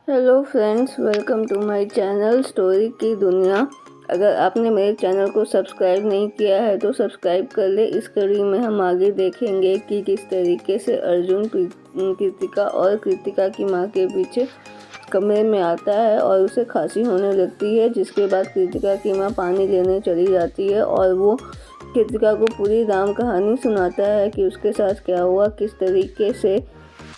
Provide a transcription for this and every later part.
Hello friends, welcome to my channel story की दुनिया। अगर आपने मेरे चैनल को सब्सक्राइब नहीं किया है तो सब्सक्राइब कर ले। इस कड़ी में हम आगे देखेंगे कि किस तरीके से अर्जुन कृतिका और कृतिका की मां के पीछे कमरे में आता है और उसे खांसी होने लगती है, जिसके बाद कृतिका की मां पानी लेने चली जाती है और वो कृतिका को पूरी राम कहानी सुनाता है कि उसके साथ क्या हुआ, किस तरीके से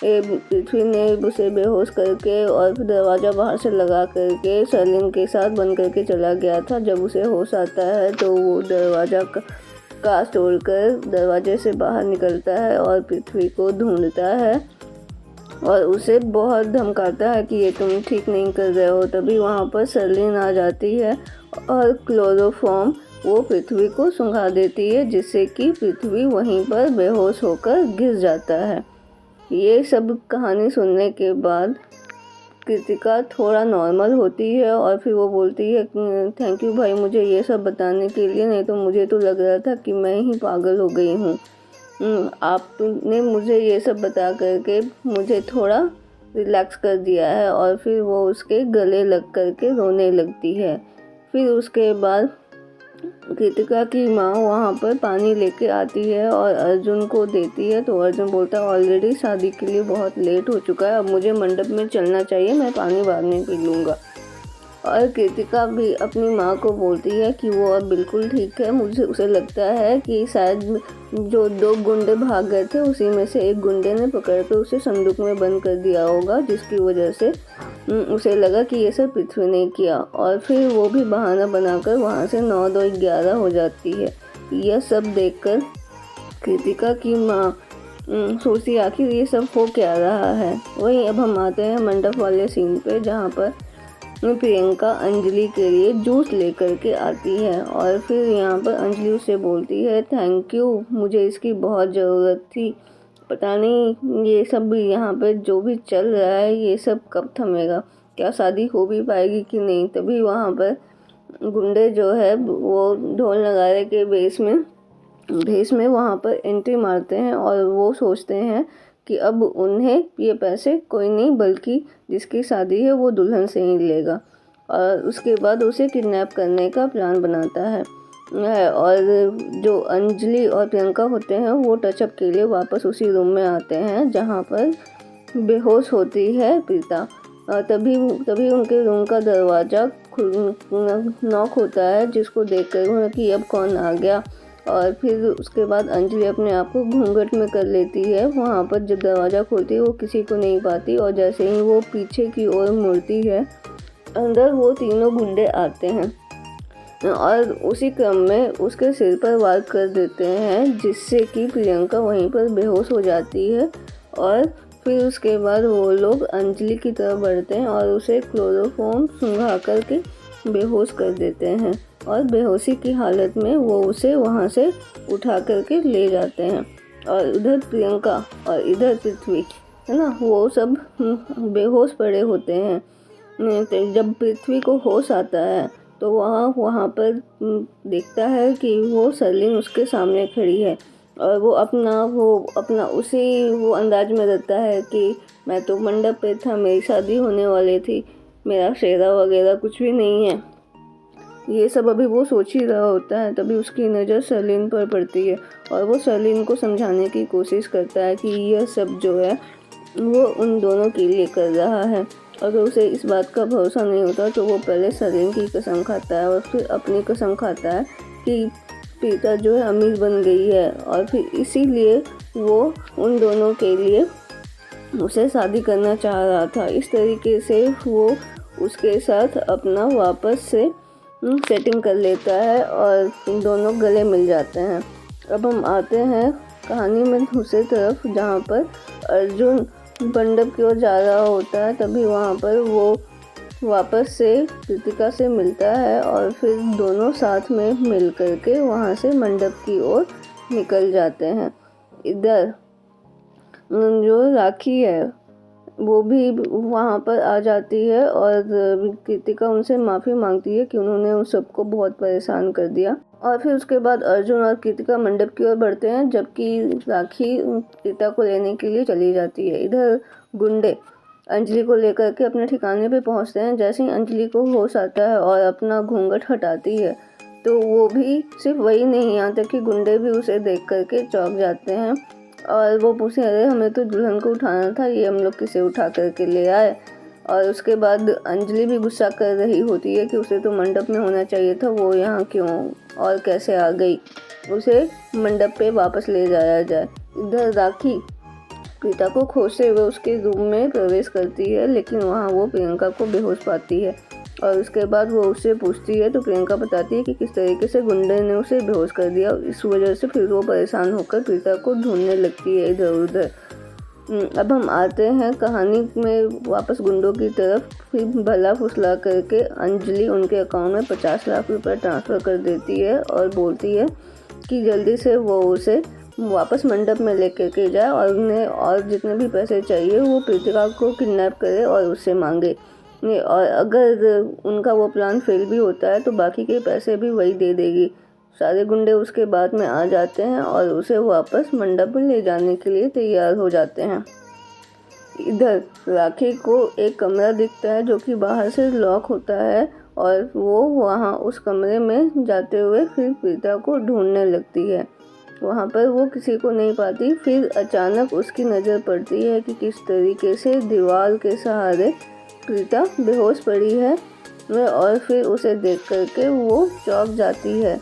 पृथ्वी ने उसे बेहोश करके और फिर दरवाज़ा बाहर से लगा करके सरलिन के साथ बंद करके चला गया था। जब उसे होश आता है तो वो दरवाज़ा का तोड़कर दरवाजे से बाहर निकलता है और पृथ्वी को ढूंढता है और उसे बहुत धमकाता है कि ये तुम ठीक नहीं कर रहे हो। तभी वहाँ पर सरलिन आ जाती है और क्लोरोफॉर्म वो पृथ्वी को सुंघा देती है, जिससे कि पृथ्वी वहीं पर बेहोश होकर गिर जाता है। ये सब कहानी सुनने के बाद कृतिका थोड़ा नॉर्मल होती है और फिर वो बोलती है थैंक यू भाई मुझे ये सब बताने के लिए, नहीं तो मुझे तो लग रहा था कि मैं ही पागल हो गई हूँ। आपने मुझे ये सब बता करके मुझे थोड़ा रिलैक्स कर दिया है। और फिर वो उसके गले लग करके रोने लगती है। फिर उसके बाद कृतिका की माँ वहाँ पर पानी लेके आती है और अर्जुन को देती है, तो अर्जुन बोलता है ऑलरेडी शादी के लिए बहुत लेट हो चुका है, अब मुझे मंडप में चलना चाहिए, मैं पानी बाद में पी लूँगा। और कृतिका भी अपनी माँ को बोलती है कि वो अब बिल्कुल ठीक है। उसे लगता है कि शायद जो दो गुंडे भाग गए थे उसी में से एक गुंडे ने पकड़ कर उसे संदूक में बंद कर दिया होगा, जिसकी वजह से उसे लगा कि ये सब पृथ्वी ने किया। और फिर वो भी बहाना बनाकर वहाँ से 9-2-11 हो जाती है। यह सब देखकर कृतिका की माँ सोचती आखिर ये सब हो क्या रहा है। वहीं अब हम आते हैं मंडप वाले सीन पे, जहाँ पर प्रियंका अंजलि के लिए जूस लेकर के आती है और फिर यहाँ पर अंजलि उससे बोलती है थैंक यू, मुझे इसकी बहुत ज़रूरत थी। पता नहीं ये सब यहाँ पे जो भी चल रहा है ये सब कब थमेगा, क्या शादी हो भी पाएगी कि नहीं। तभी वहाँ पर गुंडे जो है वो ढोल नगाड़े के भेस में वहाँ पर एंट्री मारते हैं और वो सोचते हैं कि अब उन्हें ये पैसे कोई नहीं बल्कि जिसकी शादी है वो दुल्हन से ही लेगा। और उसके बाद उसे किडनैप करने का प्लान बनाता है। और जो अंजलि और प्रियंका होते हैं वो टचअप के लिए वापस उसी रूम में आते हैं जहाँ पर बेहोश होती है प्रीता। तभी तभी उनके रूम का दरवाज़ा नॉक होता है, जिसको देखकर कि अब कौन आ गया। और फिर उसके बाद अंजलि अपने आप को घूंघट में कर लेती है। वहाँ पर जब दरवाज़ा खोलती है वो किसी को नहीं पाती और जैसे ही वो पीछे की ओर मुड़ती है अंदर वो तीनों गुंडे आते हैं और उसी क्रम में उसके सिर पर वार कर देते हैं, जिससे कि प्रियंका वहीं पर बेहोश हो जाती है। और फिर उसके बाद वो लोग अंजलि की तरफ बढ़ते हैं और उसे क्लोरोफॉर्म सुंघा करके बेहोश कर देते हैं और बेहोशी की हालत में वो उसे वहाँ से उठा करके ले जाते हैं। और उधर प्रियंका और इधर पृथ्वी है ना, वो सब बेहोश पड़े होते हैं। तो जब पृथ्वी को होश आता है तो वहाँ पर देखता है कि वो सरलिन उसके सामने खड़ी है और वो अपना उसी वो अंदाज में रहता है कि मैं तो मंडप पे था, मेरी शादी होने वाली थी, मेरा शेरा वगैरह कुछ भी नहीं है। ये सब अभी वो सोच ही रहा होता है। तभी उसकी नज़र सरलिन पर पड़ती है और वो सरलिन को समझाने की कोशिश करता है कि यह सब जो है वो उन दोनों के लिए कर रहा है। अगर उसे इस बात का भरोसा नहीं होता तो वो पहले सरलिन की कसम खाता है और फिर अपनी कसम खाता है कि प्रीता जो है अमीर बन गई है और फिर इसीलिए वो उन दोनों के लिए उसे शादी करना चाह रहा था। इस तरीके से वो उसके साथ अपना वापस से सेटिंग कर लेता है और दोनों गले मिल जाते हैं। अब हम आते हैं कहानी में दूसरी तरफ, जहाँ पर अर्जुन मंडप की ओर जा रहा होता है। तभी वहाँ पर वो वापस से कृतिका से मिलता है और फिर दोनों साथ में मिल करके वहाँ से मंडप की ओर निकल जाते हैं। इधर जो राखी है वो भी वहाँ पर आ जाती है और कृतिका उनसे माफ़ी मांगती है कि उन्होंने उन सबको बहुत परेशान कर दिया। और फिर उसके बाद अर्जुन और कृतिका मंडप की ओर बढ़ते हैं, जबकि राखी प्रीता को लेने के लिए चली जाती है। इधर गुंडे अंजलि को लेकर के अपने ठिकाने पे पहुंचते हैं। जैसे ही अंजलि को होश आता है और अपना घूंघट हटाती है तो वो भी सिर्फ वही नहीं, यहाँ तक कि गुंडे भी उसे देख करके चौंक जाते हैं और वो पूछे, अरे हमें तो दुल्हन को उठाना था, ये हम लोग किसे उठा करके ले आए। और उसके बाद अंजलि भी गुस्सा कर रही होती है कि उसे तो मंडप में होना चाहिए था, वो यहाँ क्यों और कैसे आ गई, उसे मंडप पे वापस ले जाया जाए। इधर राखी प्रीता को खोजते हुए उसके रूम में प्रवेश करती है, लेकिन वहाँ वो प्रियंका को बेहोश पाती है और उसके बाद वो उससे पूछती है तो प्रियंका बताती है कि किस तरीके से गुंडे ने उसे बेहोश कर दिया। इस वजह से फिर वो परेशान होकर प्रीता को ढूंढने लगती है इधर उधर। अब हम आते हैं कहानी में वापस गुंडों की तरफ। फिर भला फुसला करके अंजलि उनके अकाउंट में 50 लाख रुपए ट्रांसफ़र कर देती है और बोलती है कि जल्दी से वो उसे वापस मंडप में लेकर के जाए और उन्हें और जितने भी पैसे चाहिए वो प्रीतिका को किडनैप करे और उससे मांगे। और अगर उनका वो प्लान फेल भी होता है तो बाकी के पैसे भी वही दे देगी। सारे गुंडे उसके बाद में आ जाते हैं और उसे वापस मंडप में ले जाने के लिए तैयार हो जाते हैं। इधर राखी को एक कमरा दिखता है जो कि बाहर से लॉक होता है और वो वहाँ उस कमरे में जाते हुए फिर प्रीता को ढूंढने लगती है। वहाँ पर वो किसी को नहीं पाती। फिर अचानक उसकी नज़र पड़ती है कि किस तरीके से दीवार के सहारे प्रीता बेहोश पड़ी है और फिर उसे देख करके वो चौंक जाती है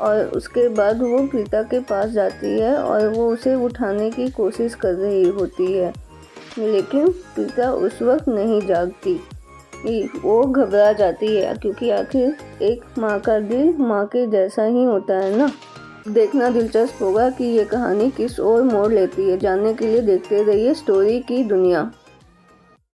और उसके बाद वो प्रीता के पास जाती है और वो उसे उठाने की कोशिश कर रही होती है, लेकिन प्रीता उस वक्त नहीं जागती। वो घबरा जाती है क्योंकि आखिर एक माँ का दिल माँ के जैसा ही होता है ना। देखना दिलचस्प होगा कि ये कहानी किस ओर मोड़ लेती है। जानने के लिए देखते रहिए स्टोरी की दुनिया।